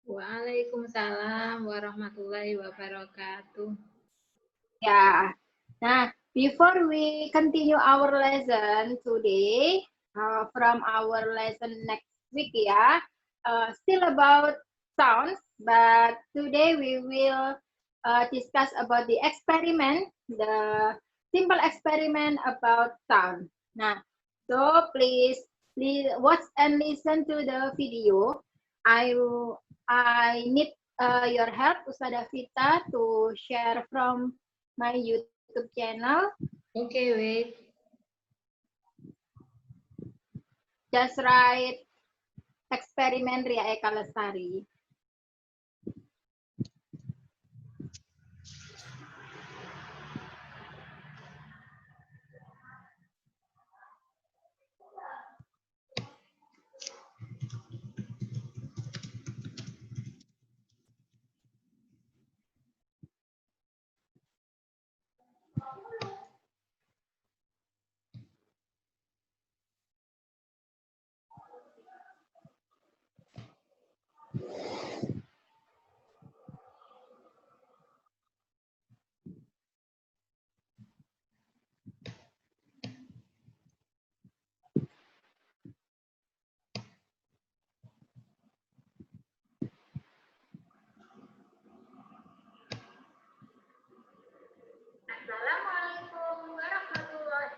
Waalaikumsalam warahmatullahi wabarakatuh. Yeah. Nah, before we continue our lesson today, from our lesson next week, still about sounds, but today we will discuss about the experiment, the simple experiment about sound. Nah, so please watch and listen to the video. I need your help, Ustada Vita, to share from my YouTube channel. Okay, wait. Just write eksperimen Ria Eka Lestari. Assalamualaikum warahmatullahi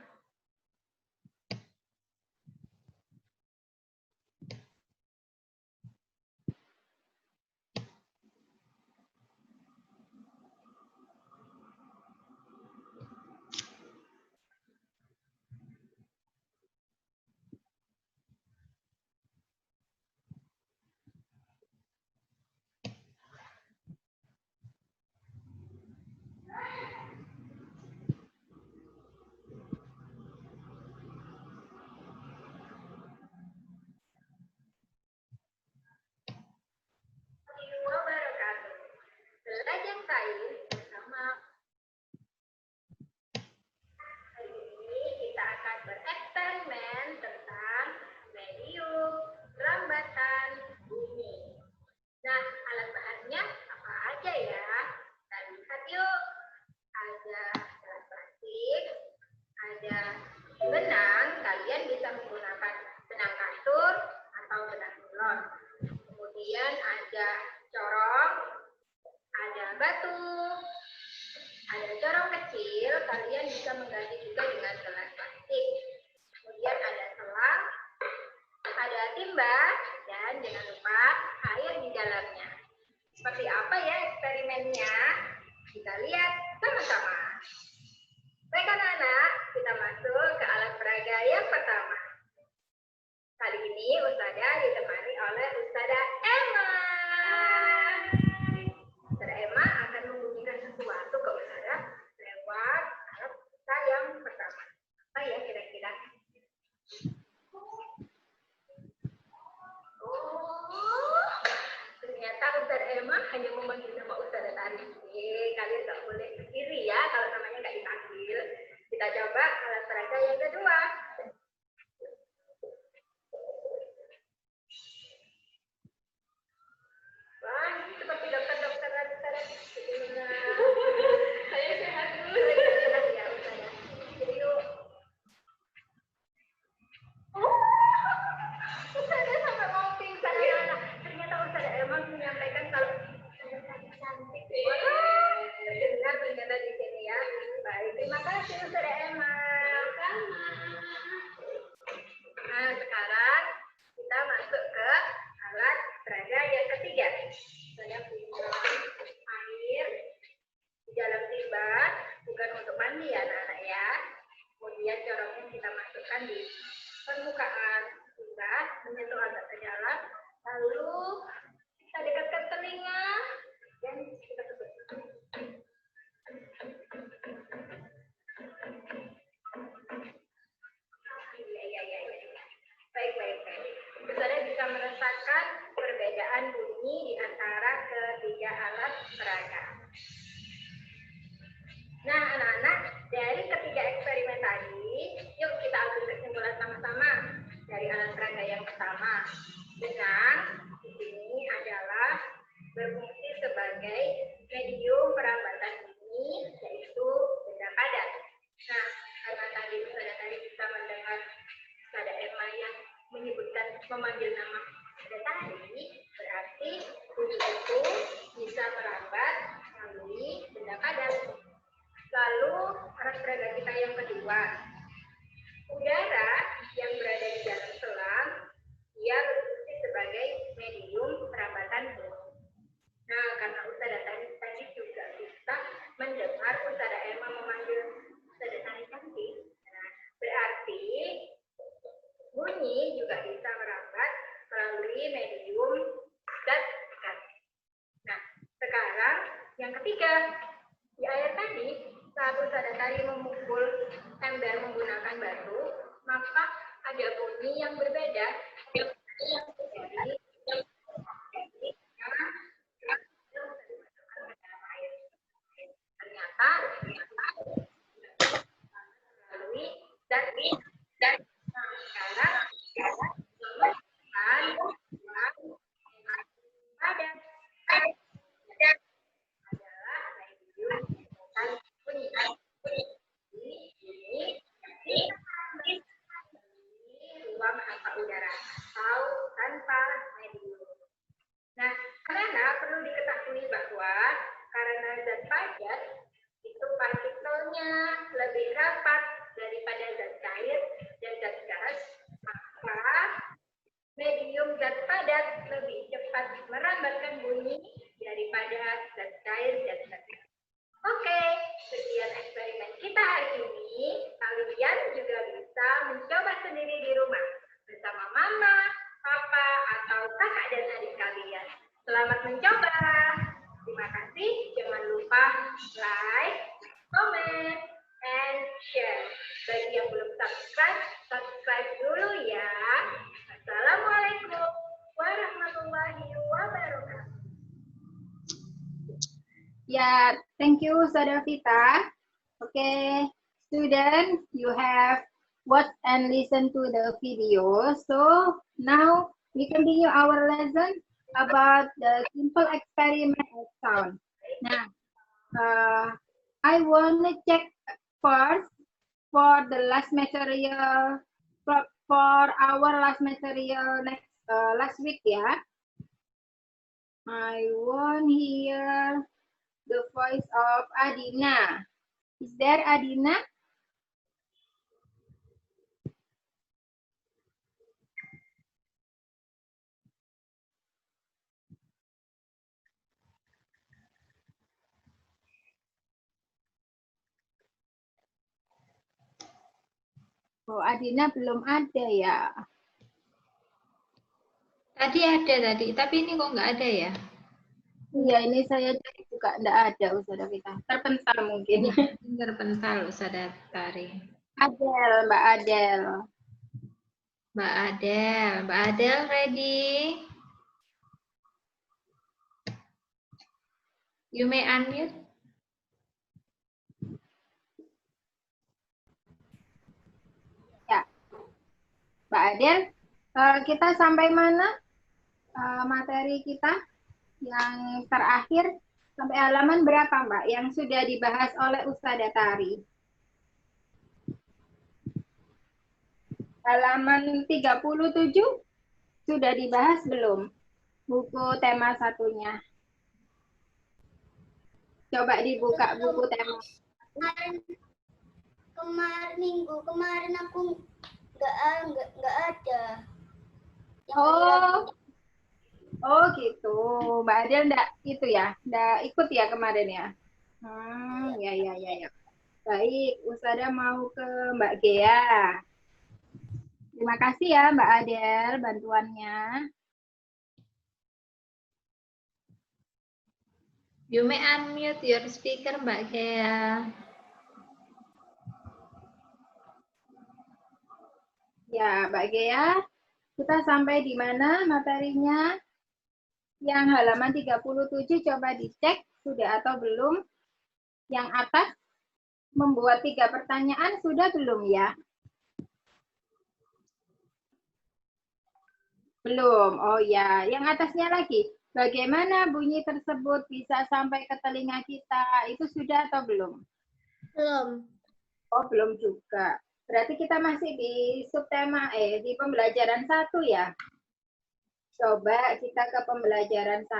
wabarakatuh. Belajar sains bersama hari ini kita akan bereksperimen tentang medium lambatan bumi. Nah, alat bahannya apa aja ya? Kita lihat yuk. Ada gelas plastik, ada benang. Kalian bisa menggunakan benang kasur atau benang nilon. Kemudian ada corong, ada batu, ada corong kecil. Kalian bisa mengganti juga dengan gelas plastik. Kemudian ada selang, ada timba, dan jangan lupa air di dalamnya. Seperti apa ya eksperimennya? Kita lihat sama-sama. Baik anak-anak, kita masuk ke alat peraga yang pertama. Kali ini Ustada ditemani oleh Ustada Emma. Ustada Emma akan membunyikan sesuatu ke Ustada lewat alat kita yang pertama. Apa ya kira-kira? Oh, ternyata Ustada Emma hanya memanggil nama Ustada Tari. Kalian tak boleh iri ya kalau namanya nggak dipanggil. Kita coba alat peraga yang kedua. Wah, ini seperti dokter-dokteran Ustada. Saya sehat dulu. Sehat ya Ustada. Jadi yuk. Ustada sampai mau pingsan anak-anak. Ternyata Ustada emang menyampaikan kalau saya cantik. Wah, dengar ternyata di sini ya. Baik, terima kasih Ustada Emma. Nah, sekarang kita masuk ke alat peraga yang ketiga. Saya punya air di dalam timba, bukan untuk mandi ya anak-anak ya. Kemudian corongnya kita masukkan di permukaan timba, menyentuh agak ke dalam, lalu kita dekatkan telinga dan kita tutup. Iya. Baik. Saudara bisa merasakan perbedaan bunyi di antara ketiga alat peraga. Nah, anak-anak, dari ketiga eksperimen tadi, yuk kita ambil kesimpulan sama-sama dari alat peraga yang pertama. Benang di sini adalah berfungsi sebagai medium perambatan bunyi, yaitu benda padat. Nah, karena tadi kita mendengar ada Emma yang memanggil nama benda tadi, berarti bunyi itu bisa merambat melalui benda padat. Lalu alat peraga kita yang kedua, udara yang berada di dalam selang, dia berfungsi sebagai medium perambatan bunyi. Nah, karena Ustazah tadi juga kita mendengar Ustazah Emma memanggil Ustazah Tari cantik, nah, berarti bunyi juga bisa merambat melalui medium zat dekat. Nah, sekarang yang ketiga, di ayat tadi, saat Ustazah Tari memukul ember menggunakan batu, maka ada bunyi yang berbeda. Ternyata melalui zat dan sekarang padat adalah ruang hampa udara atau tanpa medium. Nah, karena perlu diketahui bahwa karena zat padat itu partikelnya lebih rapat daripada zat cair dan zat gas, maka medium zat padat lebih cepat merambatkan bunyi daripada zat cair dan zat gas. Oke, sekian eksperimen kita hari ini. Kalian juga bisa mencoba sendiri di rumah bersama mama, papa, atau kakak dan adik kalian. Selamat mencoba. Terima kasih. Jangan lupa like, comment, and share. Bagi yang belum subscribe, subscribe dulu ya. Assalamualaikum warahmatullahi wabarakatuh. Yeah, thank you, Ustazah Vita. Okay, students, you have watched and listened to the video. So now we continue our lesson about the simple experiment of sound. Now, I want to check first for the last material for our last material next last week. Yeah, I want here the voice of Adina. Is there Adina? Oh, Adina belum ada ya. Tadi ada tapi ini kok nggak ada ya? Iya, ini saya cek juga enggak ada Ustazah Vita. Terpental mungkin. Terpental Ustazah Tari. Adel, Mbak Adel. Mbak Adel ready? You may unmute. Ya, Mbak Adel, kita sampai mana materi kita yang terakhir? Sampai halaman berapa, Mbak, yang sudah dibahas oleh Ustazah Tari? Halaman 37 sudah dibahas belum? Buku tema satunya. Coba dibuka buku tema. Minggu kemarin aku nggak ada. Oh gitu, Mbak Adel enggak itu ya, enggak ikut ya kemarin ya. Ya. Baik, Ustazah mau ke Mbak Gea. Terima kasih ya Mbak Adel bantuannya. You may unmute your speaker, Mbak Gea. Ya, Mbak Gea, kita sampai di mana materinya? Yang halaman 37 coba dicek sudah atau belum. Yang atas membuat 3 pertanyaan sudah belum ya? Belum. Oh ya, yang atasnya lagi. Bagaimana bunyi tersebut bisa sampai ke telinga kita? Itu sudah atau belum? Belum. Oh, belum juga. Berarti kita masih di subtema di pembelajaran 1 ya. Coba kita ke pembelajaran 1.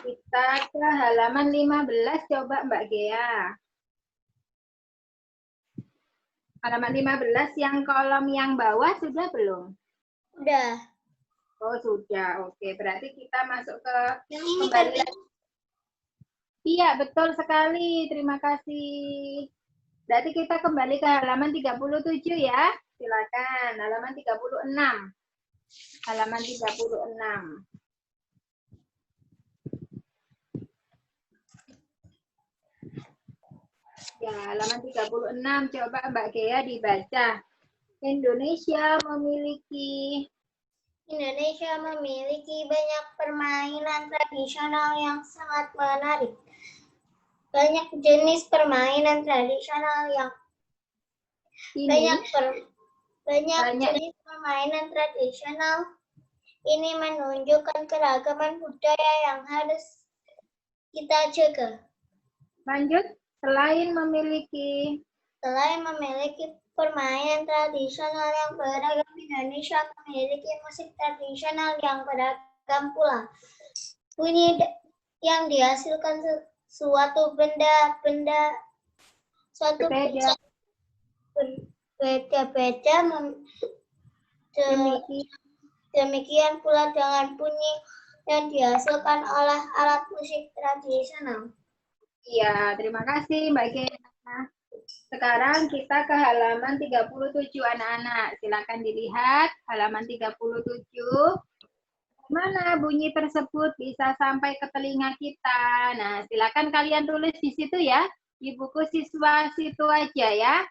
Kita ke halaman 15 coba Mbak Gea. Halaman 15 yang kolom yang bawah sudah belum? Udah. Oh, sudah. Oke, berarti kita masuk ke Yang ini kembali kan lagi. Iya, betul sekali. Terima kasih. Berarti kita kembali ke halaman 37 ya. Silakan. Halaman 36. Halaman 36. Ya, halaman 36. Coba Mbak Gea dibaca. Indonesia memiliki banyak permainan tradisional yang sangat menarik. Banyak jenis permainan tradisional yang ini banyak banyak jenis permainan tradisional ini menunjukkan keragaman budaya yang harus kita jaga. lanjut. Selain memiliki permainan tradisional yang beragam, Indonesia memiliki musik tradisional yang beragam pula. Bunyi yang dihasilkan suatu benda berbeda-beda. Demikian pula dengan bunyi yang dihasilkan oleh alat musik tradisional. Iya, terima kasih Mbak Gea. Sekarang kita ke halaman 37 anak-anak. Silakan dilihat halaman 37. Mana bunyi tersebut bisa sampai ke telinga kita? Nah, silakan kalian tulis di situ ya. Di buku siswa situ aja ya.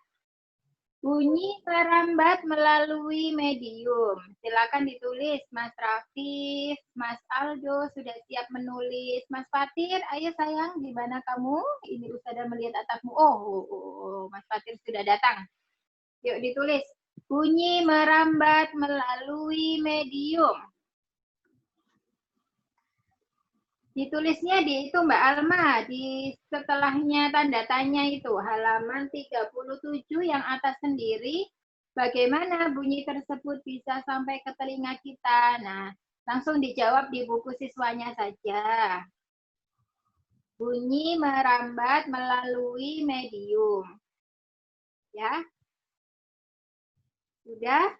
Bunyi merambat melalui medium. Silakan ditulis, Mas Rafif, Mas Aldo sudah siap menulis. Mas Fatir, ayo sayang, di mana kamu? Ini Ustazah melihat atapmu. Oh, Mas Fatir sudah datang. Yuk ditulis. Bunyi merambat melalui medium. Ditulisnya di itu Mbak Alma, di setelahnya tanda tanya itu, halaman 37 yang atas sendiri, bagaimana bunyi tersebut bisa sampai ke telinga kita. Nah, langsung dijawab di buku siswanya saja. Bunyi merambat melalui medium. Ya. Sudah?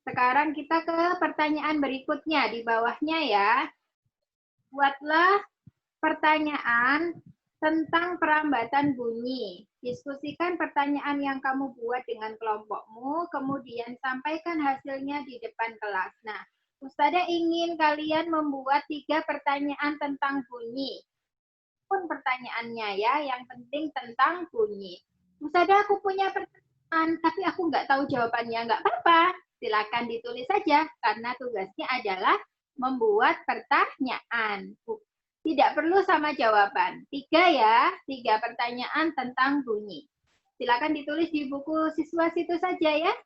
Sekarang kita ke pertanyaan berikutnya, di bawahnya ya. Buatlah pertanyaan tentang perambatan bunyi. Diskusikan pertanyaan yang kamu buat dengan kelompokmu, kemudian sampaikan hasilnya di depan kelas. Nah, Ustazah ingin kalian membuat 3 pertanyaan tentang bunyi. Pun pertanyaannya ya, yang penting tentang bunyi. Ustazah, aku punya pertanyaan, tapi aku nggak tahu jawabannya. Nggak apa-apa, silakan ditulis saja, karena tugasnya adalah membuat pertanyaan. Tidak perlu sama jawaban. 3 ya, 3 pertanyaan tentang bunyi. Silakan ditulis di buku siswa situ saja ya.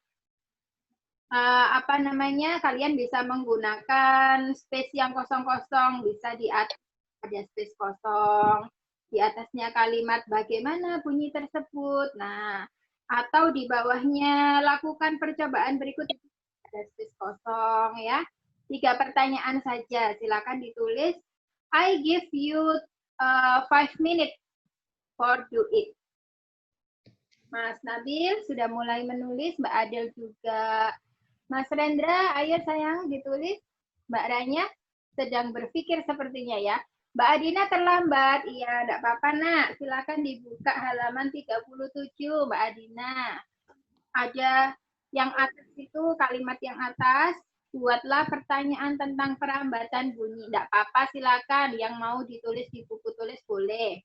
Kalian bisa menggunakan space yang kosong-kosong, bisa di atas ada space kosong, di atasnya kalimat bagaimana bunyi tersebut. Nah, atau di bawahnya lakukan percobaan berikut, ada space kosong ya. 3 pertanyaan saja, silakan ditulis. I give you 5 minutes for do it. Mas Nabil sudah mulai menulis, Mbak Adel juga. Mas Rendra, ayo sayang ditulis. Mbak Ranya sedang berpikir sepertinya ya. Mbak Adina terlambat. Iya, enggak apa-apa nak. Silakan dibuka halaman 37, Mbak Adina. Ada yang atas itu, kalimat yang atas. Buatlah pertanyaan tentang perambatan bunyi. Enggak apa-apa, silakan. Yang mau ditulis di buku tulis boleh.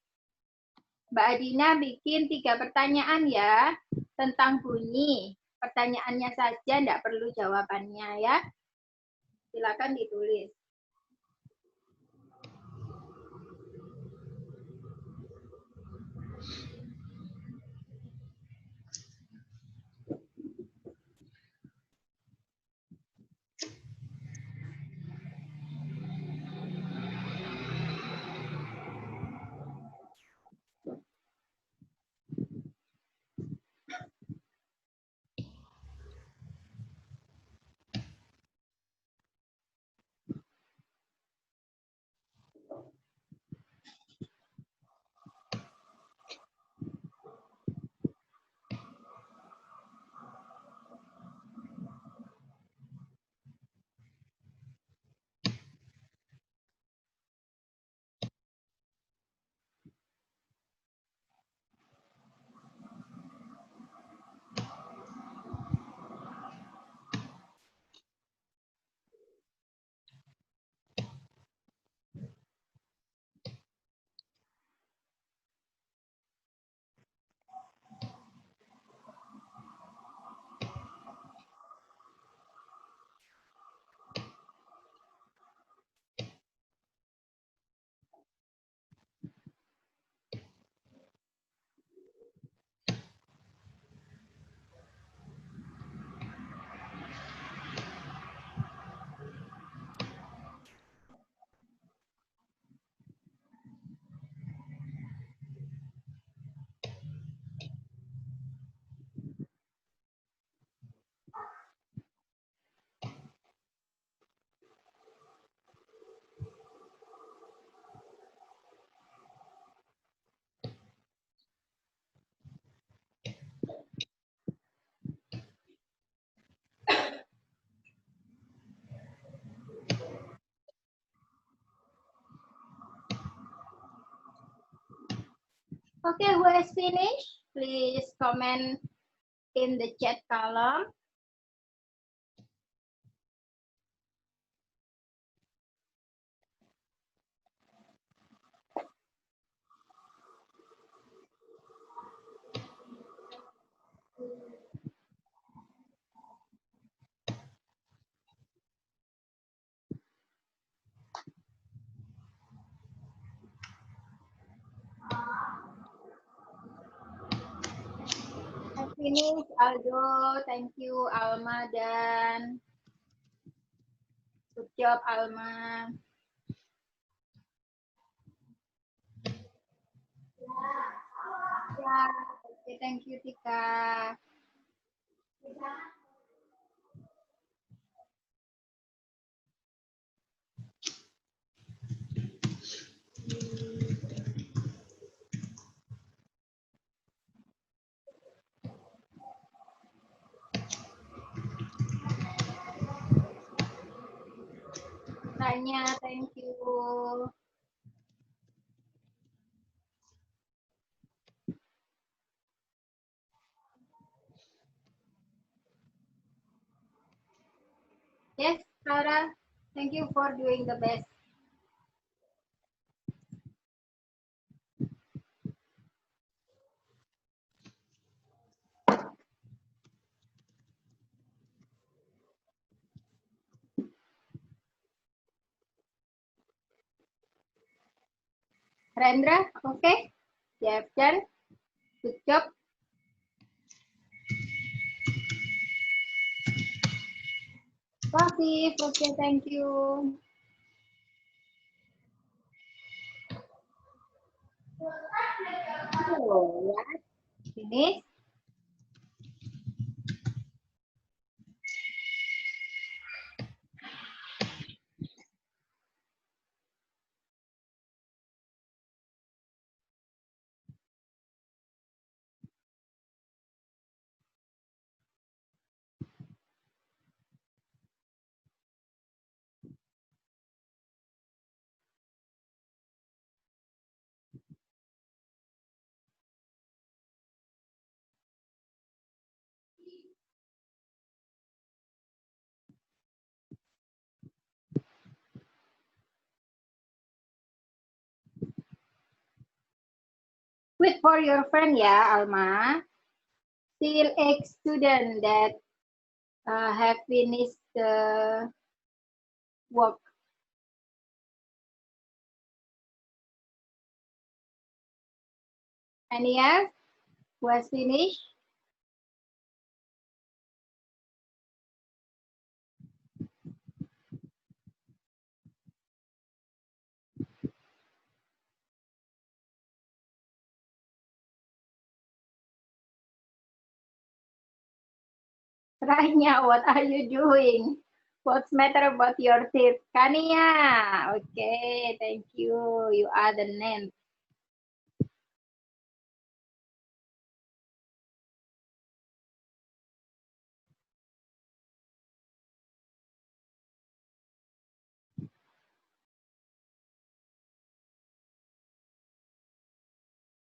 Mbak Adina bikin 3 pertanyaan ya tentang bunyi. Pertanyaannya saja, enggak perlu jawabannya ya. Silakan ditulis. Okay, who has finished? Please comment in the chat column. Finish, Aldo. Thank you, Alma dan good job, Alma. Ya, oke, thank you, Tika. Tanya, thank you. Yes, Sarah, thank you for doing the best. Rendra, okay? You have done. Good job. Rafif, okay, thank you. Oh, ya. Finish. Wait for your friend ya, Alma. Still ex-student that have finished the work. Any else who has finished? Rania, what are you doing? What's matter about your teeth? Kania, okay, thank you. You are the name.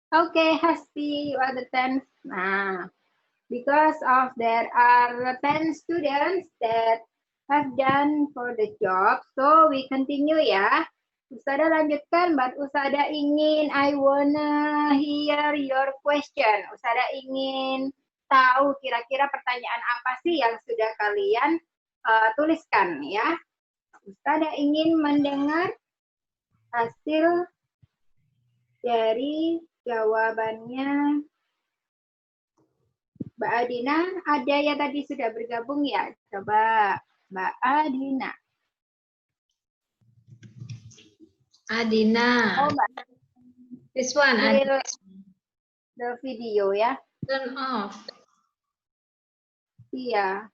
Okay, Hasti, you are the 10th. Nah, because of there are 10 students that have done for the job, so we continue ya. Usada lanjutkan, but Usada ingin, I wanna hear your question. Usada ingin tahu kira-kira pertanyaan apa sih yang sudah kalian tuliskan ya. Usada ingin mendengar hasil dari jawabannya Mbak Adina. Ada yang tadi sudah bergabung ya? Coba Mbak Adina. Adina. Oh, Mbak. This one, Adina. The video ya. Turn off. Iya.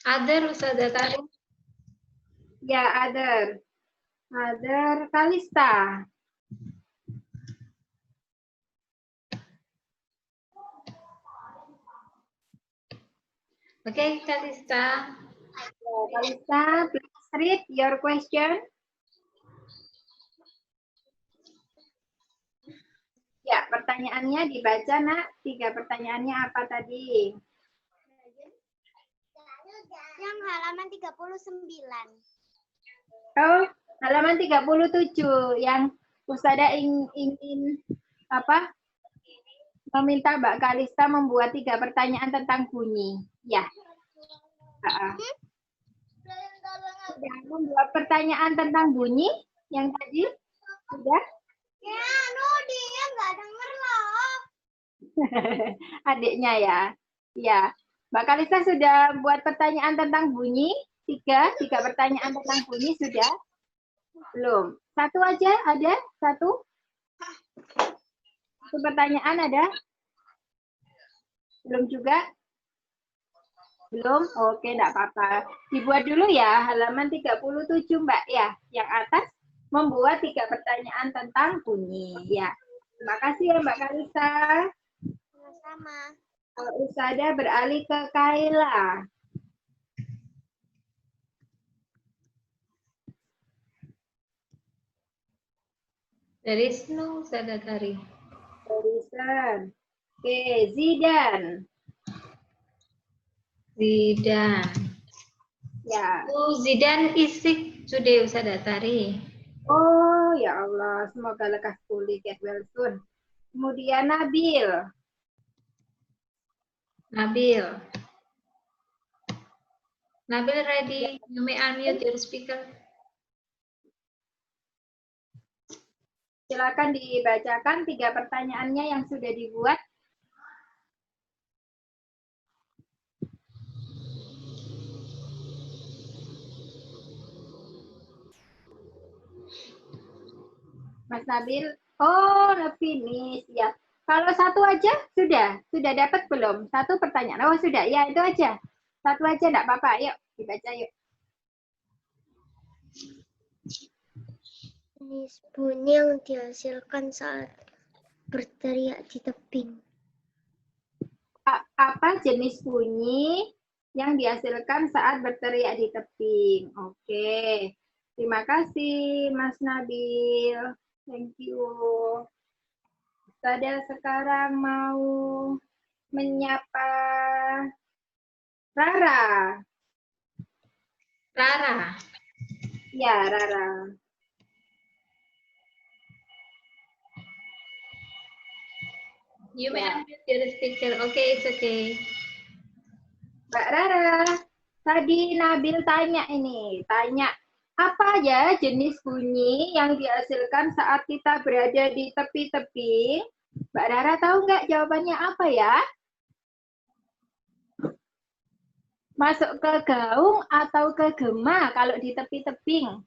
Other Ustazah Tarik. Ya, other. Other Kalista. Oke, Kalista. Ya, Kalista, please read your question. Ya, pertanyaannya dibaca, Nak. 3 pertanyaannya apa tadi? Yang halaman 39. Oh, halaman 37 yang Ustazah ingin apa? Meminta Mbak Kalista membuat 3 pertanyaan tentang bunyi. Ya. Sudah membuat pertanyaan tentang bunyi yang tadi? Sudah? Ya, dia nggak denger loh. Adiknya ya. Ya. Mbak Kalista sudah buat pertanyaan tentang bunyi? 3 pertanyaan tentang bunyi sudah? Belum. 1 aja ada? 1? 1 pertanyaan ada? Belum juga? Belum? Oke, enggak apa-apa. Dibuat dulu ya, halaman 37 Mbak ya. Yang atas membuat 3 pertanyaan tentang bunyi. Ya. Terima kasih ya Mbak Kalista. Sama-sama. Ustazah beralih ke Kaila. There is no Sadatari. Barisan. Oke, Zidan. Zidan. Ya. Oh, Zidan is sick today, Sadatari. Oh, ya Allah. Semoga lekas pulih, get well soon. Kemudian Nabil. Nabil. Nabil ready? You may unmute your speaker. Silakan dibacakan 3 pertanyaannya yang sudah dibuat. Mas Nabil, oh, finish ya. Kalau 1 aja sudah dapat belum? 1 pertanyaan. Oh sudah, ya itu aja. 1 aja enggak apa-apa. Yuk dibaca yuk. Jenis bunyi yang dihasilkan saat berteriak di tebing. Apa jenis bunyi yang dihasilkan saat berteriak di tebing? Oke. Terima kasih Mas Nabil. Thank you. Ustazah sekarang mau menyapa Rara. Rara. Ya, Rara. You may Ya. unmute your speaker. Okay, it's okay. Mbak Rara, tadi Nabil tanya apa ya jenis bunyi yang dihasilkan saat kita berada di tepi-tepi? Mbak Rara tahu nggak jawabannya apa ya? Masuk ke gaung atau ke gema kalau di tepi-teping?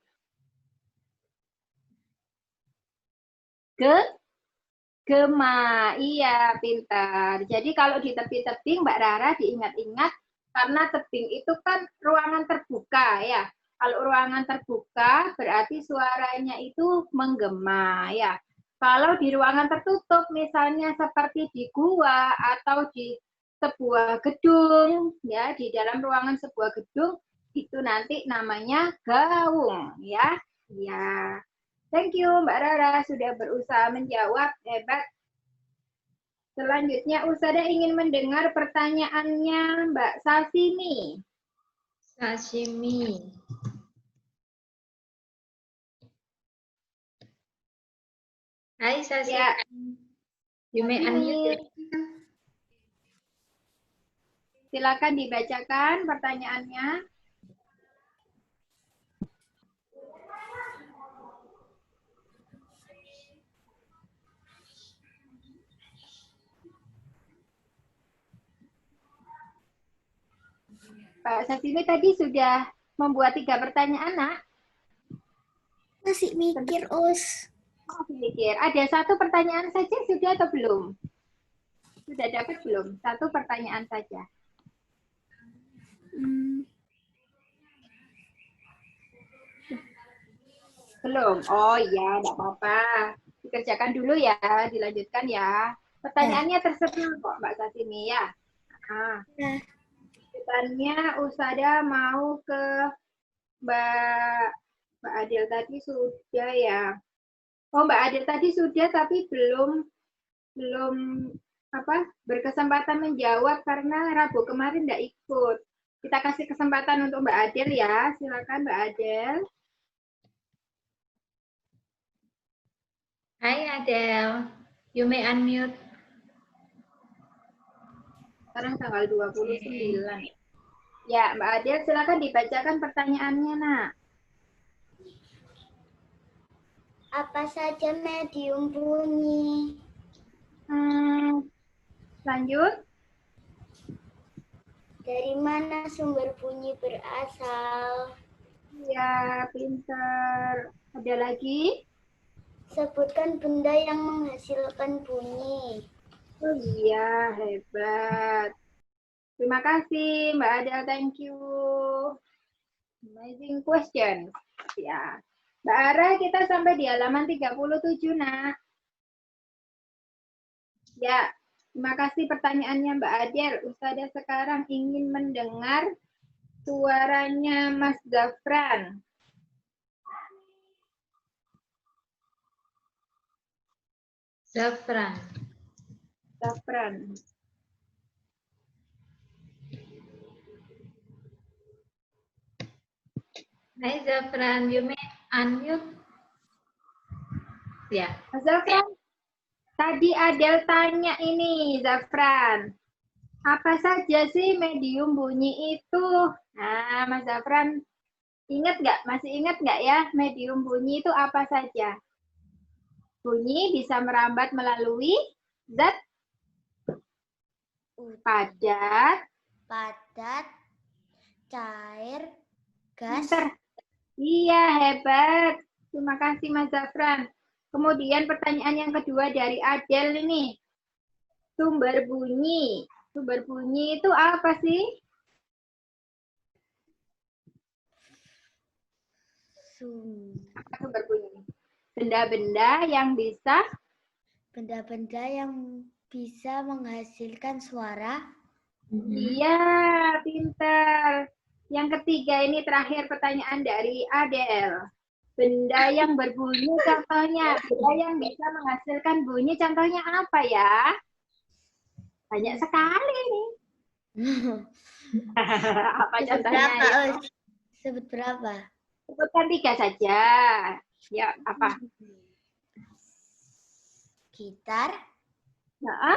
Gema, iya pintar. Jadi kalau di tepi-teping Mbak Rara diingat-ingat karena tebing itu kan ruangan terbuka ya. Kalau ruangan terbuka berarti suaranya itu menggema ya. Kalau di ruangan tertutup misalnya seperti di gua atau di sebuah gedung ya, di dalam ruangan sebuah gedung itu nanti namanya gaung ya. Ya. Thank you Mbak Rara sudah berusaha menjawab, hebat. Selanjutnya Ustazah ingin mendengar pertanyaannya Mbak Sasimi. Sashimi. Hai Sashimi. Ya. You may unmute your speaker. Silakan dibacakan pertanyaannya. Pak Sasimi tadi sudah membuat 3 pertanyaan, Nak. Masih mikir, Us. Masih mikir. Ada 1 pertanyaan saja sudah atau belum? Sudah dapat belum? 1 pertanyaan saja. Belum? Oh iya, enggak apa-apa. Dikerjakan dulu ya, dilanjutkan ya. Pertanyaannya terserah kok Mbak Sasimi ya. Ya. Pertanyaannya Ustazah mau ke Mbak Adil tadi sudah ya. Oh Mbak Adil tadi sudah tapi belum belum berkesempatan menjawab karena Rabu kemarin tidak ikut. Kita kasih kesempatan untuk Mbak Adel ya. Silakan Mbak Adel. Hai Adele, you may unmute. Sekarang tanggal 29. Ya, Mbak Adel silakan dibacakan pertanyaannya, Nak. Apa saja medium bunyi? Lanjut. Dari mana sumber bunyi berasal? Ya, pintar. Ada lagi? Sebutkan benda yang menghasilkan bunyi. Oh iya, hebat. Terima kasih, Mbak Adel. Thank you. Amazing question. Ya. Mbak Ara, kita sampai di halaman 37, Nak. Ya, terima kasih pertanyaannya Mbak Adel. Ustazah sekarang ingin mendengar suaranya Mas Zafran. Zafran. Zafran. Hai Zafran, you may unmute. Ya. Mas Zafran, tadi Adel tanya ini, Zafran. Apa saja sih medium bunyi itu? Nah, Mas Zafran, masih ingat nggak ya medium bunyi itu apa saja? Bunyi bisa merambat melalui zat padat, cair, gas. Pinter. Iya, hebat. Terima kasih Mas Zafran. Kemudian pertanyaan yang kedua dari Adel ini. Sumber bunyi. Sumber bunyi itu apa sih? Apa sumber bunyi? Benda-benda yang bisa menghasilkan suara. Iya, pinter. Yang ketiga ini terakhir pertanyaan dari Adel. Benda yang berbunyi contohnya, benda yang bisa menghasilkan bunyi contohnya apa ya? Banyak sekali nih. Apa contohnya? Ya? Sebut berapa? Sebutkan 3 saja. Ya, apa? Gitar, Nah,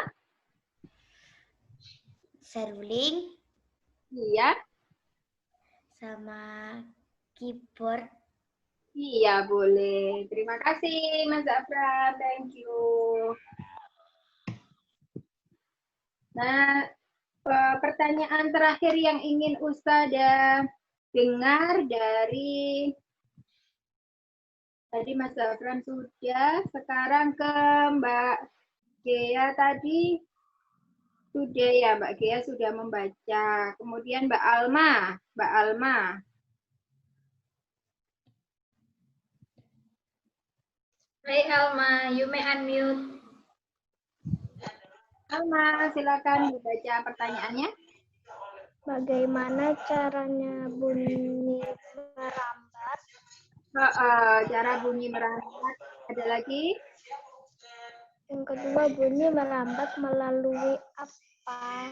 seruling, iya. sama keyboard. Iya, boleh. Terima kasih, Mas Zafran. Thank you. Nah, pertanyaan terakhir yang ingin Ustazah dengar dari tadi Mas Zafran sudah, sekarang ke Mbak Gea tadi sudah ya, Mbak Gea sudah membaca. Kemudian Mbak Alma. Hai Alma, you may unmute. Alma, silakan dibaca pertanyaannya. Bagaimana caranya bunyi merambat? Cara bunyi merambat. Ada lagi? Yang kedua, bunyi merambat melalui apa?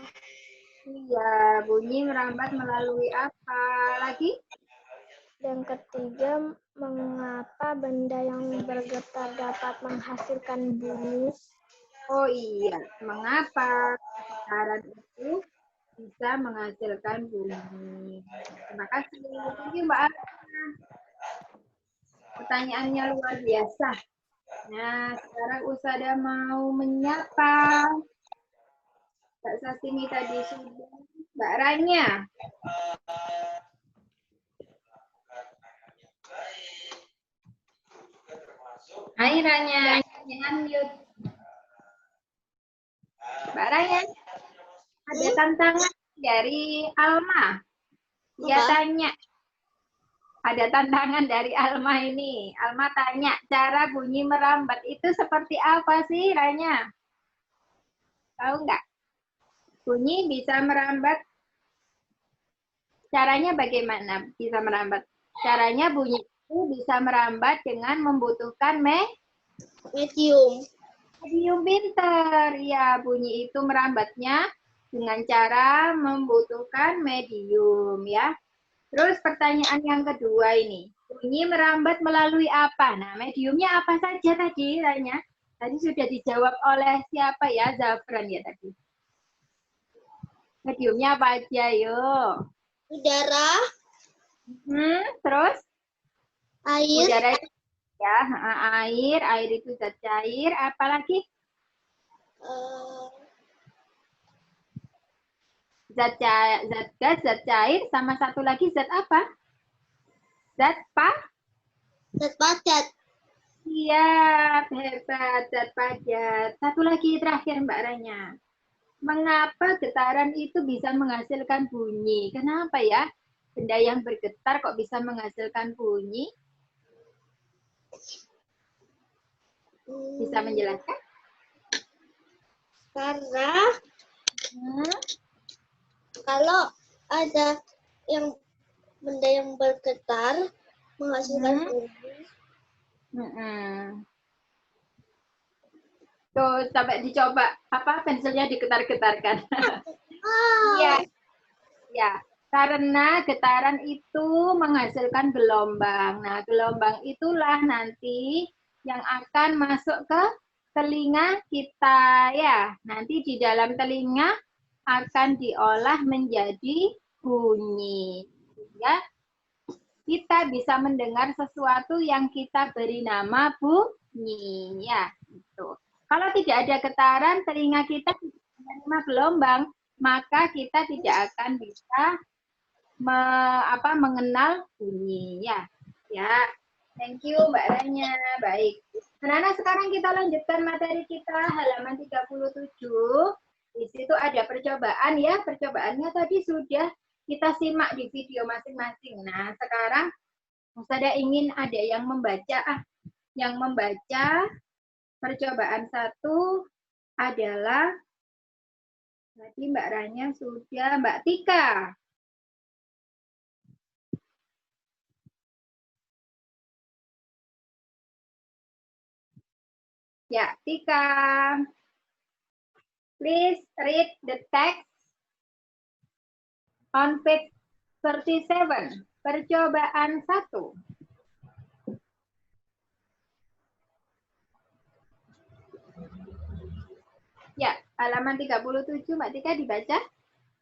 Iya, bunyi merambat melalui apa lagi? Yang ketiga, mengapa benda yang bergetar dapat menghasilkan bunyi? Oh iya, mengapa getaran itu bisa menghasilkan bunyi? Terima kasih. Thank you, Mbak Ana. Pertanyaannya luar biasa. Nah, sekarang Usada mau menyapa. Mbak Sasini tadi sudah. Mbak Ranya. Hai Ranya, unmute. Mbak Ranya, ada tantangan dari Alma. Dia tanya. Ada tantangan dari Alma ini. Alma tanya, cara bunyi merambat itu seperti apa sih, Ranya? Tahu nggak? Bunyi bisa merambat. Caranya bagaimana bisa merambat? Caranya bunyi itu bisa merambat dengan membutuhkan medium. Medium pinter. Ya, bunyi itu merambatnya dengan cara membutuhkan medium ya. Terus pertanyaan yang kedua ini. Bunyi merambat melalui apa? Nah, mediumnya apa saja tadi, Ranya? Tadi sudah dijawab oleh siapa ya? Zafran ya tadi. Mediumnya apa aja, yuk? Udara, Terus? air, Udara itu ya, air itu zat cair. Apalagi? Zat gas, zat cair, sama satu lagi zat apa? Zat zat padat. Iya, hebat, zat padat. Satu lagi terakhir Mbak Ranya. Mengapa getaran itu bisa menghasilkan bunyi? Kenapa ya? Benda yang bergetar kok bisa menghasilkan bunyi? Bisa menjelaskan? Karena kalau ada benda yang bergetar menghasilkan bunyi. Tuh, sampai dicoba apa pensilnya diketar-ketarkan. Iya, ya. Karena getaran itu menghasilkan gelombang. Nah, gelombang itulah nanti yang akan masuk ke telinga kita ya. Nanti di dalam telinga akan diolah menjadi bunyi. Ya, kita bisa mendengar sesuatu yang kita beri nama bunyi ya. Gitu. Kalau tidak ada getaran, telinga kita tidak menerima gelombang, maka kita tidak akan bisa mengenal bunyi ya. Ya, thank you Mbak Ranya. Baik. Anak-anak, sekarang kita lanjutkan materi kita halaman 37. Di situ ada percobaan ya. Percobaannya tadi sudah kita simak di video masing-masing. Nah, sekarang Mustada ingin ada yang membaca. Yang membaca percobaan 1 adalah tadi Mbak Ranya sudah, Mbak Tika. Ya, Tika. Please read the text on page 37. Percobaan 1. Ya, halaman 37 Mbak Tika dibaca.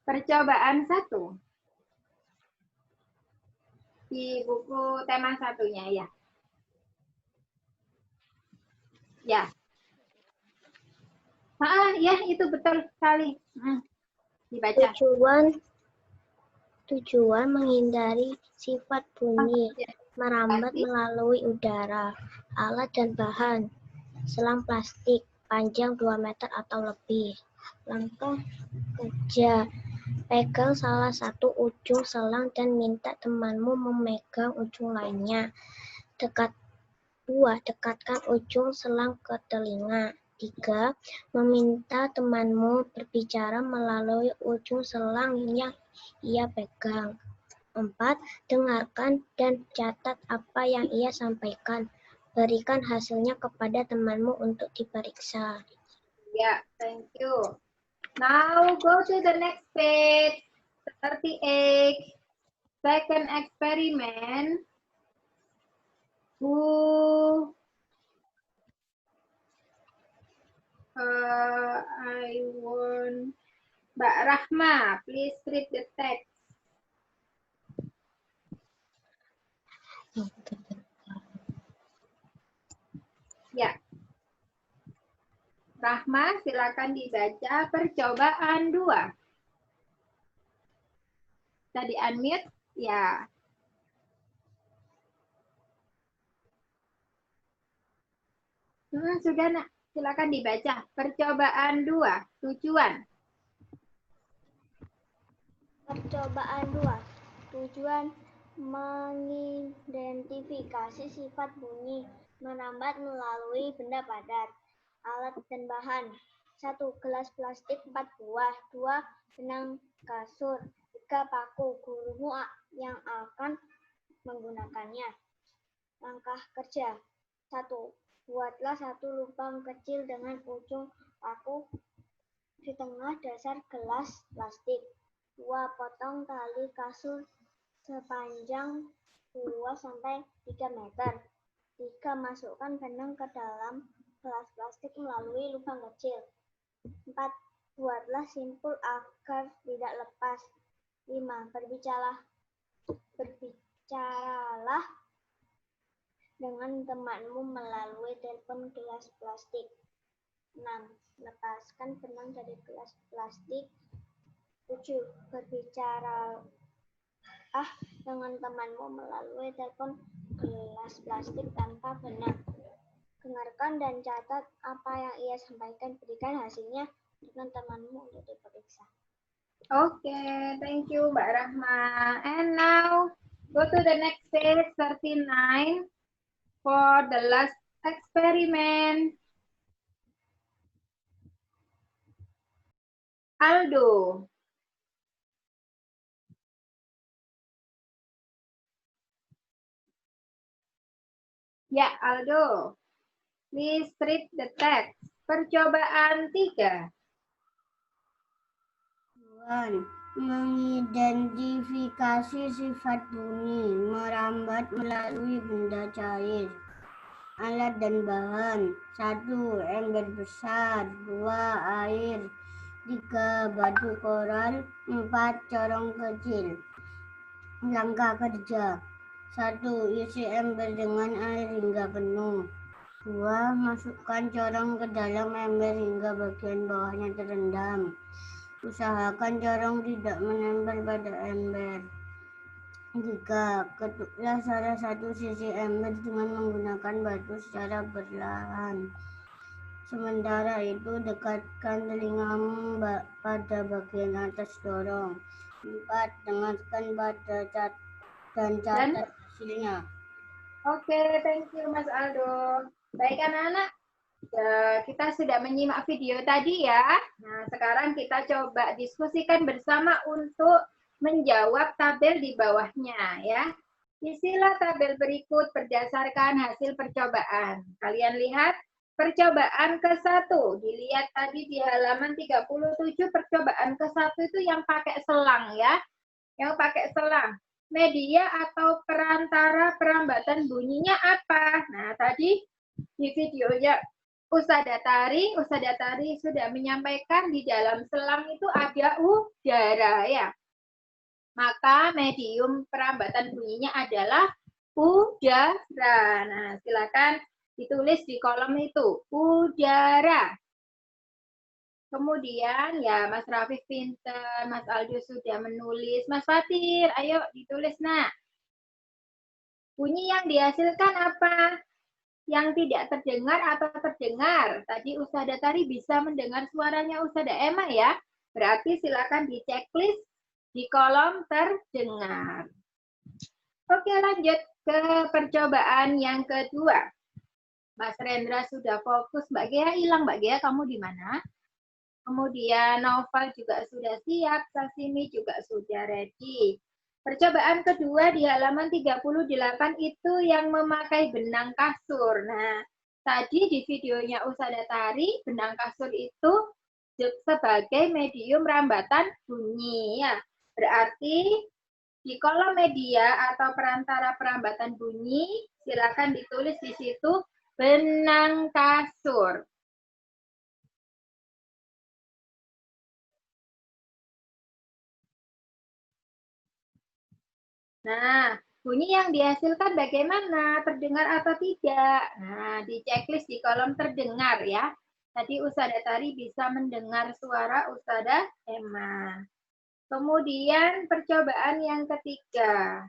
Percobaan 1. Di buku tema satunya ya. Ya. Ya itu betul sekali. Dibaca. Tujuan menghindari sifat bunyi merambat melalui udara, alat dan bahan, selang plastik, panjang 2 meter atau lebih. Langkah kerja, pegang salah satu ujung selang dan minta temanmu memegang ujung lainnya. 2. Dekatkan ujung selang ke telinga. 3. Meminta temanmu berbicara melalui ujung selang yang ia pegang. 4. Dengarkan dan catat apa yang ia sampaikan. Berikan hasilnya kepada temanmu untuk diperiksa. Ya, thank you. Now go to the next page. 38. Second experiment. I want Mbak Rahma, please read the text. Ya. Rahma, silakan dibaca percobaan 2. Tadi unmute? Ya. Sudah nak, silakan dibaca. Percobaan 2, tujuan. Percobaan 2. Tujuan mengidentifikasi sifat bunyi merambat melalui benda padat, alat dan bahan. 1. Gelas plastik 4 buah. 2. Benang kasur. 3. Paku. Gurumu yang akan menggunakannya. Langkah kerja. 1. Buatlah satu lubang kecil dengan ujung paku di tengah dasar gelas plastik. 2. Potong tali kasur sepanjang 2-3 meter. 3. Masukkan benang ke dalam gelas plastik melalui lubang kecil. 4. Buatlah simpul agar tidak lepas. 5. Berbicaralah dengan temanmu melalui telepon gelas plastik. 6. Lepaskan benang dari gelas plastik. 7. Berbicaralah dengan temanmu melalui telepon gelas plastik tanpa benang. Dengarkan dan catat apa yang ia sampaikan. Berikan hasilnya dengan temanmu untuk diperiksa. Okay, thank you, Mbak Rahma. And now, go to the next page, 39, for the last experiment. Aldo. Ya, Aldo. Please read the text. Percobaan 3. 1. Mengidentifikasi sifat bunyi, merambat melalui benda cair. Alat dan bahan. 1. Ember besar. 2. Air. 3. Batu koral. 4. Corong kecil. Langkah kerja. 1. Isi ember dengan air hingga penuh. 2. Masukkan corong ke dalam ember hingga bagian bawahnya terendam. Usahakan corong tidak menempel pada ember. 3. Ketuklah salah satu sisi ember dengan menggunakan batu secara perlahan. Sementara itu, dekatkan telingamu pada bagian atas corong. 4. Dengarkan dan catat hasilnya. Oke, thank you Mas Aldo. Baik anak-anak, kita sudah menyimak video tadi ya. Nah, sekarang kita coba diskusikan bersama untuk menjawab tabel di bawahnya ya. Isilah tabel berikut berdasarkan hasil percobaan. Kalian lihat percobaan ke-1. Dilihat tadi di halaman 37, percobaan ke-1 itu yang pakai selang ya. Yang pakai selang. Media atau perantara perambatan bunyinya apa? Nah, tadi di videonya Ustadzah Tari sudah menyampaikan di dalam selang itu ada udara ya. Maka medium perambatan bunyinya adalah udara. Nah, silakan ditulis di kolom itu, udara. Kemudian ya Mas Rafiq pinter, Mas Aldo sudah menulis. Mas Fatir, ayo ditulis nak. Bunyi yang dihasilkan apa? Yang tidak terdengar atau terdengar? Tadi Ustadzah Tari bisa mendengar suaranya Ustadzah Emma ya. Berarti silakan di checklist di kolom terdengar. Oke, lanjut ke percobaan yang kedua. Mas Rendra sudah fokus. Mbak Gea hilang. Mbak Gea, kamu di mana? Kemudian Noval juga sudah siap, Sasimi juga sudah ready. Percobaan kedua di halaman 38 itu yang memakai benang kasur. Nah, tadi di videonya Ustadzah Tari, benang kasur itu sebagai medium rambatan bunyi. Ya. Berarti di kolom media atau perantara perambatan bunyi, silakan ditulis di situ benang kasur. Nah, bunyi yang dihasilkan bagaimana? Terdengar atau tidak? Nah, di checklist di kolom terdengar ya. Tadi Ustadzah Tari bisa mendengar suara Ustadzah Emma. Kemudian percobaan yang ketiga.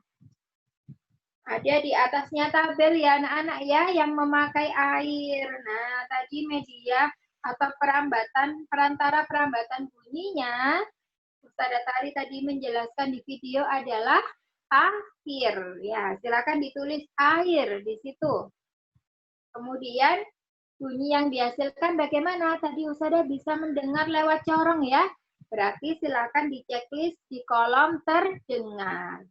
Ada di atasnya tabel ya anak-anak ya yang memakai air. Nah, tadi media atau perantara perambatan bunyinya Ustadzah Tari tadi menjelaskan di video adalah air. Ya, silakan ditulis air di situ. Kemudian bunyi yang dihasilkan bagaimana? Tadi Ustadzah bisa mendengar lewat corong ya. Berarti silakan di checklist di kolom terdengar.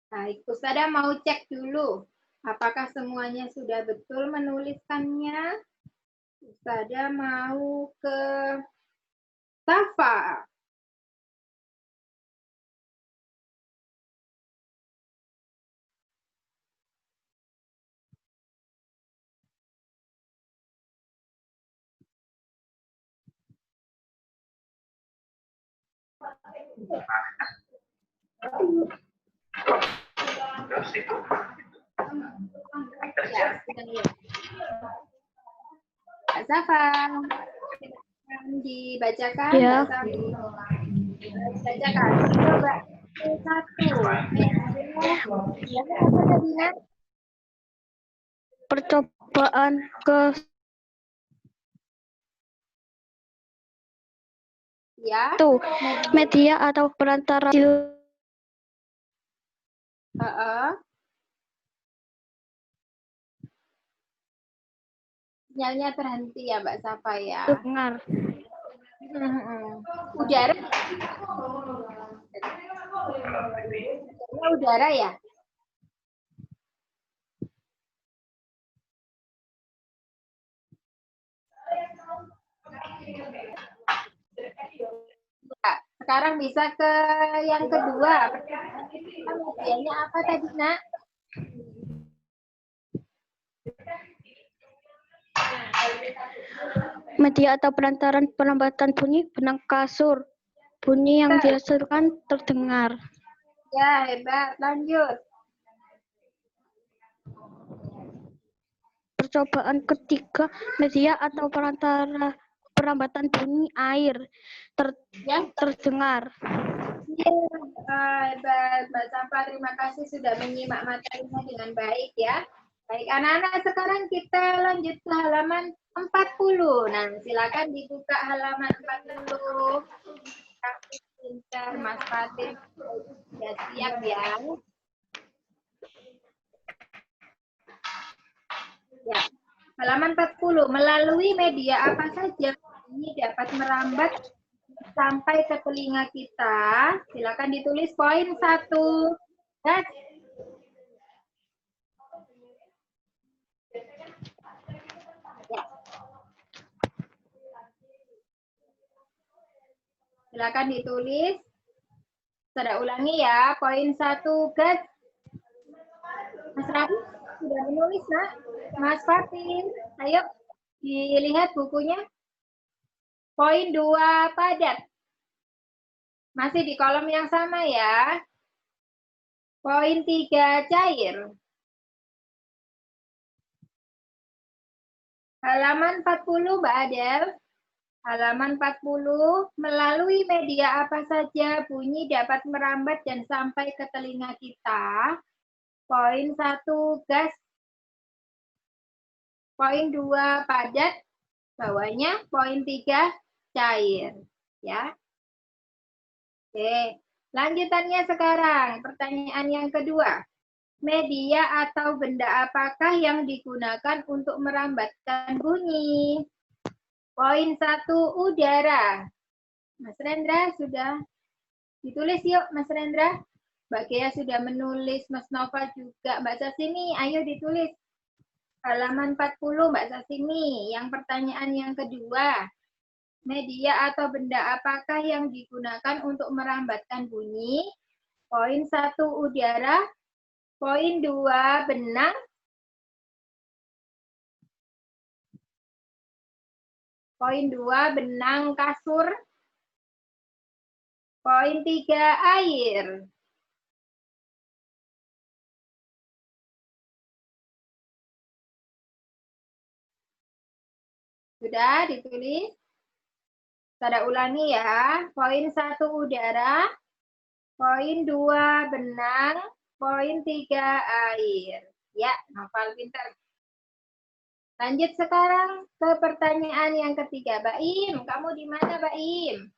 Baik, Ustadzah mau cek dulu. Apakah semuanya sudah betul menuliskannya? Ustazah mau ke Safa. Ya, Kak Safa, dibacakan. Ya. Kak Safa. Bacakan. Coba satu. Apa tadi, Nak? Percobaan ke Ya. satu, media atau perantara Sinyalnya terhenti ya, Mbak Safa ya. dengar. Udara. Udara ya? Ya, sekarang bisa ke yang kedua. Medianya apa tadi, Nak? Media atau perantaran perlambatan bunyi benang kasur. Bunyi yang dihasilkan terdengar. Ya, hebat. Lanjut. Percobaan ketiga, media atau perantara perlambatan bunyi air terdengar. Ya, hebat. Mbak Safa, terima kasih sudah menyimak materinya dengan baik ya. Baik, anak-anak, sekarang kita lanjut ke halaman 40. Nah, silakan dibuka halaman 40. Pintar, Mas Fatin. Sudah siap ya. Ya, halaman 40. Melalui media apa saja ini dapat merambat sampai ke telinga kita? Silakan ditulis poin 1. Dan ya. Silakan ditulis. Saya ulangi ya, poin 1 gas. Mas Rafi sudah menulis, Nak. Mas Fatin, ayo dilihat bukunya. Poin 2 padat. Masih di kolom yang sama ya. Poin 3 cair. Halaman 40, Mbak Adel. Halaman 40, melalui media apa saja bunyi dapat merambat dan sampai ke telinga kita. Poin 1 gas. Poin 2 padat. Bawahnya poin 3 cair. Ya. Oke, lanjutannya sekarang. Pertanyaan yang kedua. Media atau benda apakah yang digunakan untuk merambatkan bunyi? Poin 1, udara. Mas Rendra sudah ditulis yuk, Mas Rendra. Mbak Gea sudah menulis, Mas Nova juga. Mbak Sasini, ayo ditulis. Halaman 40, Mbak Sasini. Yang pertanyaan yang kedua. Media atau benda apakah yang digunakan untuk merambatkan bunyi? Poin 1, udara. Poin 2, benang. Poin 2, benang kasur. Poin 3, air. Sudah ditulis? Saya ulangi ya. Poin 1, udara. Poin 2, benang. Poin 3, air. Ya, hafal pintar. Lanjut sekarang ke pertanyaan yang ketiga. Mbak Im, kamu di mana, Mbak Im?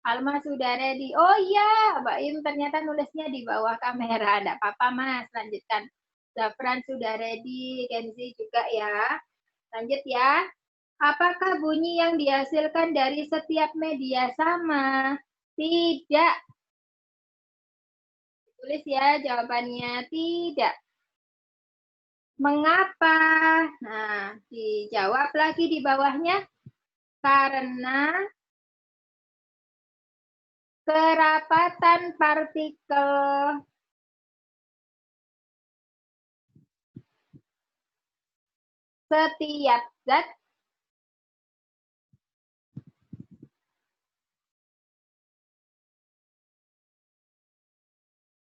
Alma sudah ready. Oh iya, Mbak Im ternyata nulisnya di bawah kamera. Tidak apa-apa, Mas. Lanjutkan. Zafran sudah ready. Kenzi juga ya. Lanjut ya. Apakah bunyi yang dihasilkan dari setiap media sama? Tidak. Tulis ya jawabannya. Tidak. Mengapa? Nah, dijawab lagi di bawahnya. Karena kerapatan partikel setiap zat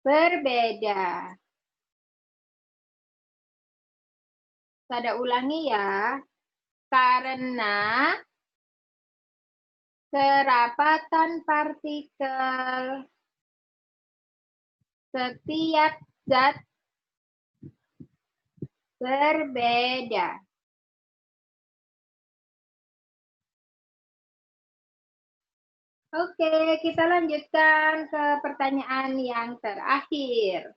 berbeda. Saya ulangi ya. Karena kerapatan partikel setiap zat berbeda. Oke, kita lanjutkan ke pertanyaan yang terakhir.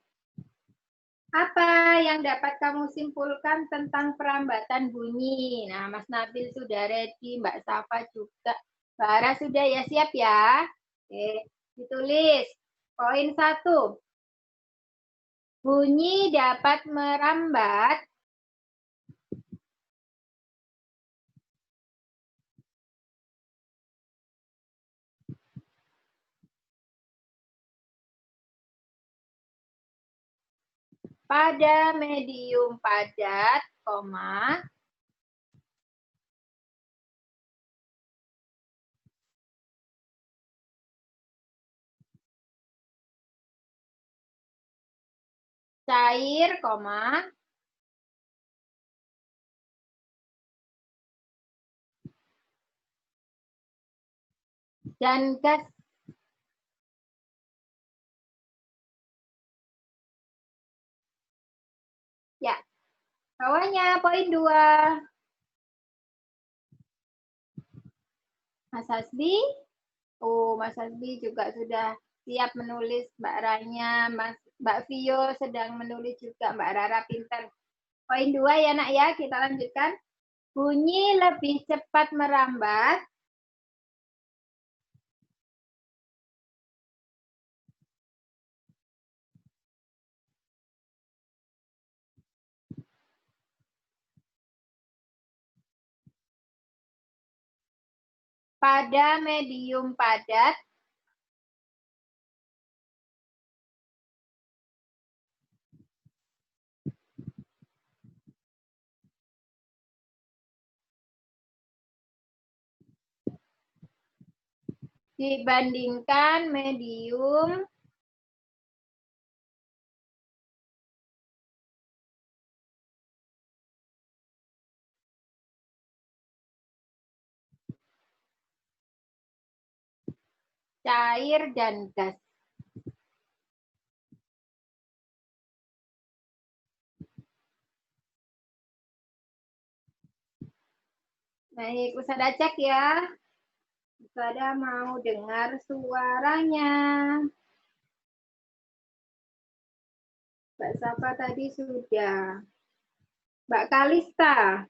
Apa yang dapat kamu simpulkan tentang perambatan bunyi? Nah, Mas Nabil sudah ready, Mbak Safa juga. Mbak Ara sudah ya, siap ya? Oke, ditulis. Poin 1. Bunyi dapat merambat pada medium padat, cair, dan gas. Ya, bawahnya poin 2. Mas Hasbi. Oh, Mas Hasbi juga sudah siap menulis. Mbak Ranya, Mbak Vio sedang menulis juga. Mbak Rara pintar. Poin 2 ya nak ya, kita lanjutkan. Bunyi lebih cepat merambat pada medium padat dibandingkan medium cair dan gas. Baik, Ustazah cek ya. Ustazah mau dengar suaranya. Mbak Safa tadi sudah. Mbak Kalista.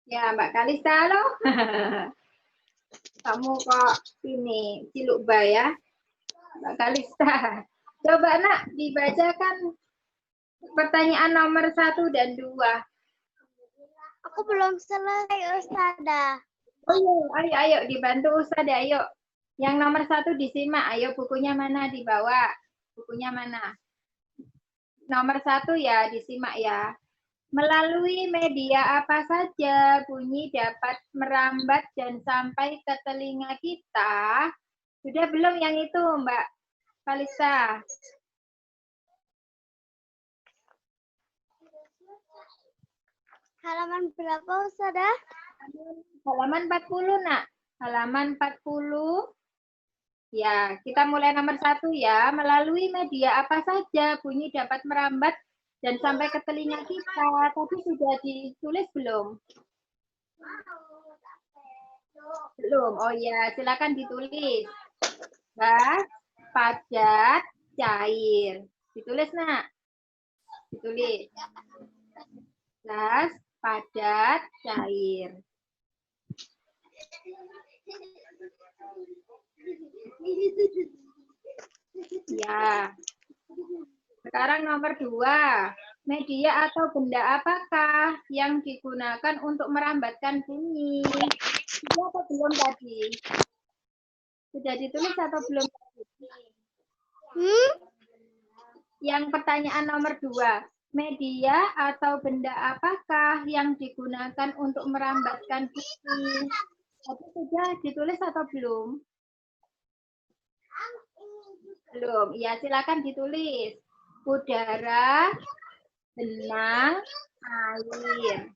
Ya, Mbak Kalista, halo. Kamu kok ini ciluk ya, Mbak Kalista. Coba nak dibacakan pertanyaan nomor 1 dan 2. Aku belum selesai, Ustazah. Oh, ayo dibantu Ustazah, ayo. Yang nomor 1 disimak, ayo bukunya mana dibawa? Bukunya mana? Nomor 1 ya, disimak ya. Melalui media apa saja bunyi dapat merambat dan sampai ke telinga kita? Sudah belum yang itu, Mbak Kalista? Halaman berapa, Ustazah? Halaman 40, nak. Halaman 40. Ya, kita mulai nomor 1 ya. Melalui media apa saja bunyi dapat merambat dan sampai ke telinga kita. Tadi sudah ditulis belum? Belum. Oh ya, silakan ditulis. Gas, padat, cair. Ditulis, nak. Ditulis. gas, padat, cair. Ya. Sekarang nomor 2. Media atau benda apakah yang digunakan untuk merambatkan bunyi? Sudah atau belum tadi? Sudah ditulis atau belum tadi? Yang pertanyaan nomor 2. Media atau benda apakah yang digunakan untuk merambatkan bunyi? Tapi sudah ditulis atau belum? Belum. Ya, silakan ditulis. Udara, benang, air.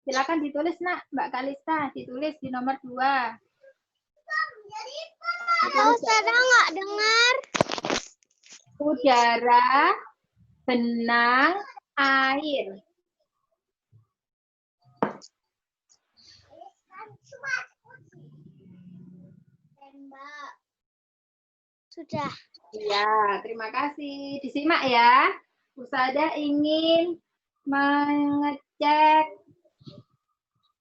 Silakan ditulis, Nak. Mbak Kalista, ditulis di nomor 2. Ustazah nggak dengar. Udara, benang, air. Sudah. Ya, terima kasih. Disimak ya. Ustazah ingin mengecek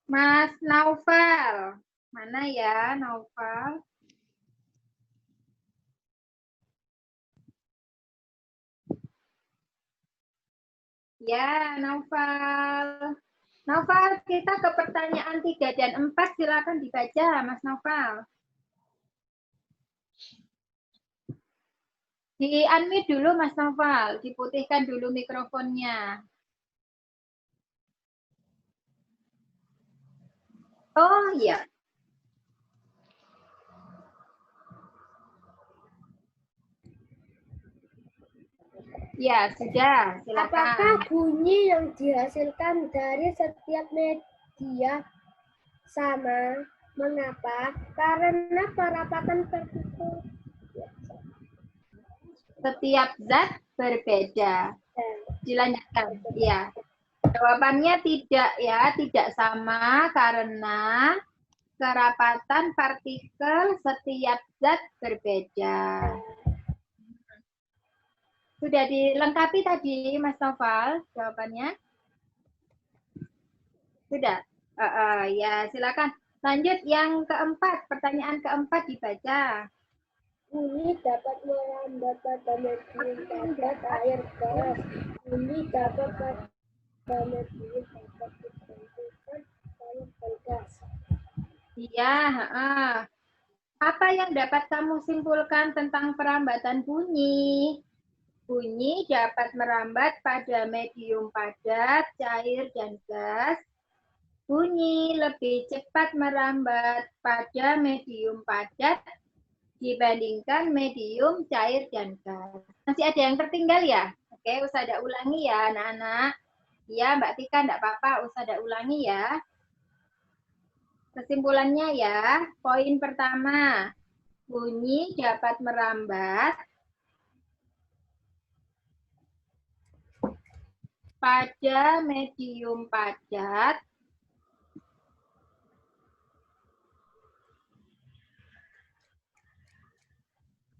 Mas Naufal. Mana ya, Naufal? Ya, Naufal. Naufal, kita ke pertanyaan 3 dan 4. Silakan dibaca, Mas Naufal. Di-unmute dulu, Mas Naufal. Diputihkan dulu mikrofonnya. Oh, iya. Ya, sudah. Silakan. Apakah bunyi yang dihasilkan dari setiap media sama? Mengapa? Karena perapatan partikel. Setiap zat berbeda. Dilanjutkan. Ya. Jawabannya tidak ya, tidak sama karena kerapatan partikel setiap zat berbeda. Sudah dilengkapi tadi, Mas Noval, jawabannya? Sudah? Ya, silakan. Lanjut yang keempat, pertanyaan keempat dibaca. Bunyi dapat merambat pada medium padat air gas. Bunyi dapat pada medium dapat ditentukan air dan gas. Iya, apa yang dapat kamu simpulkan tentang perambatan bunyi? Bunyi dapat merambat pada medium padat, cair, dan gas. Bunyi lebih cepat merambat pada medium padat dibandingkan medium cair dan gas. Masih ada yang tertinggal ya? Oke, Ustazah ulangi ya anak-anak. Ya, Mbak Tika, enggak apa-apa, Ustazah ulangi ya. Kesimpulannya ya, poin pertama, bunyi dapat merambat pada medium padat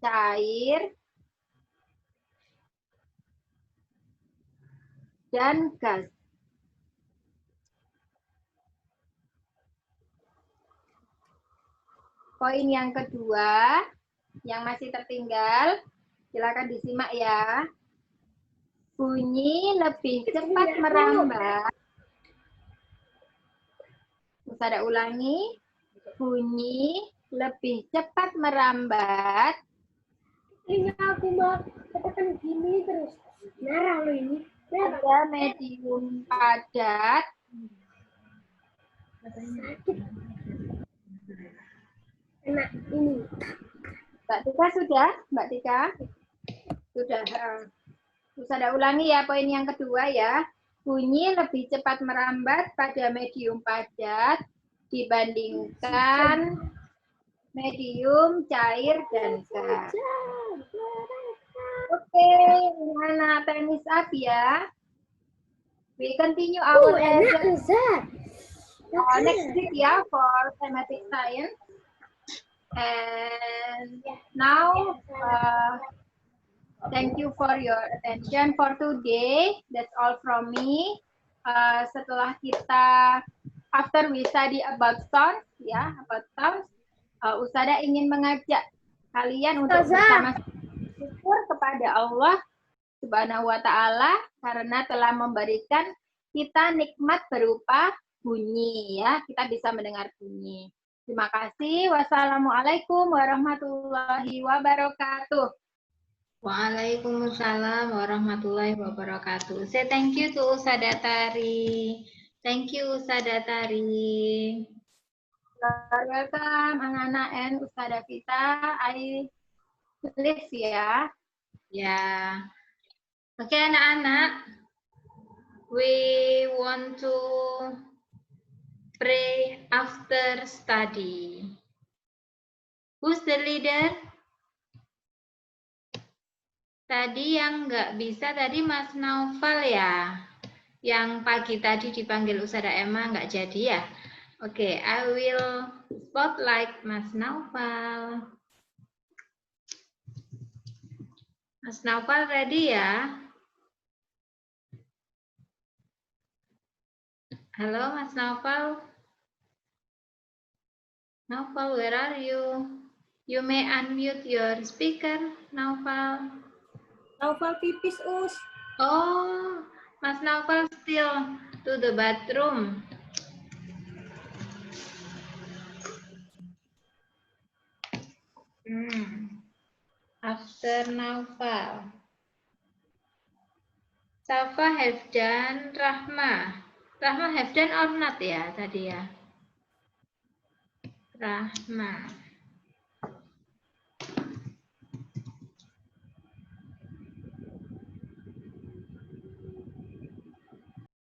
cair, dan gas. Poin yang kedua, yang masih tertinggal, silakan disimak ya. Bunyi lebih cepat merambat. Ustazah ulangi. Bunyi lebih cepat merambat. Ini aku mau katakan gini terus. Merah loh ini. Pada medium padat. Sakit. Enak ini. Mbak Tika sudah? Mbak Tika? Sudah. Ustazah ulangi ya poin yang kedua ya. Bunyi lebih cepat merambat pada medium padat dibandingkan medium cair dan gas. Oke, Nana, time is up ya. We continue our lesson next week ya for thematic science. And now, thank you for your attention for today. That's all from me. setelah kita after we study about sounds, ya, about sounds, Ustada ingin mengajak kalian untuk bersama syukur kepada Allah Subhanahu wa Ta'ala karena telah memberikan kita nikmat berupa bunyi, ya, kita bisa mendengar bunyi. Terima kasih. Wassalamualaikum warahmatullahi wabarakatuh. Waalaikumsalam warahmatullahi wabarakatuh. Say thank you to Ustada Tari. Thank you Ustada Tari. Welcome anak-anak and Ustada Vita. I leave ya. Ya. Oke anak-anak. We want to pray after study. Who's the leader? Tadi yang nggak bisa tadi Mas Naufal ya. Yang pagi tadi dipanggil Ustada Emma nggak jadi ya. Oke, I will spotlight Mas Naufal. Mas Naufal ready ya? Halo Mas Naufal. Naufal, where are you? You may unmute your speaker, Naufal. Naufal pipis, Us. Oh, Mas Naufal still to the bathroom. After Naufal. Safa have done, Rahma. Rahma have done or not ya tadi ya? Rahma.